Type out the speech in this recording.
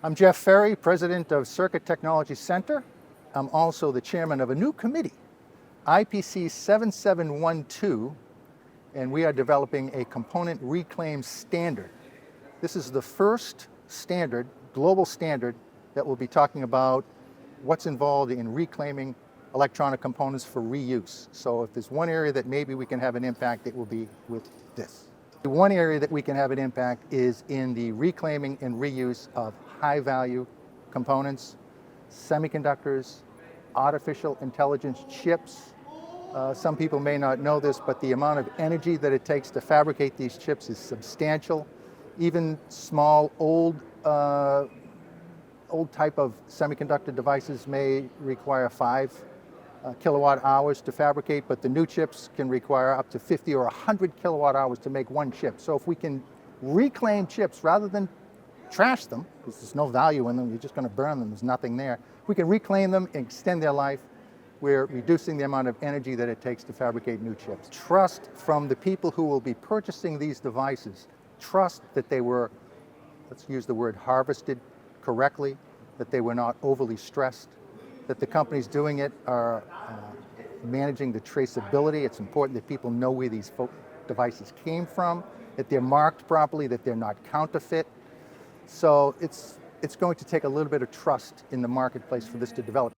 I'm Jeff Ferry, president of Circuit Technology Center. I'm also the chairman of a new committee, IPC 7712, and we are developing a component reclaim standard. This is the first standard, global standard, that will be talking about what's involved in reclaiming electronic components for reuse. So if there's one area that maybe we can have an impact, it will be with this. The one area that we can have an impact is in the reclaiming and reuse of high-value components, semiconductors, artificial intelligence chips. Some people may not know this, but the amount of energy that it takes to fabricate these chips is substantial. Even small, old type of semiconductor devices may require 5 kilowatt hours to fabricate, but the new chips can require up to 50 or 100 kilowatt hours to make one chip. So if we can reclaim chips rather than trash them, because there's no value in them, you're just going to burn them, there's nothing there. If we can reclaim them and extend their life, we're reducing the amount of energy that it takes to fabricate new chips. Trust from the people who will be purchasing these devices, trust that they were, let's use the word, harvested correctly, that they were not overly stressed, that the companies doing it are managing the traceability. It's important that people know where these devices came from, that they're marked properly, that they're not counterfeit. So it's going to take a little bit of trust in the marketplace for this to develop.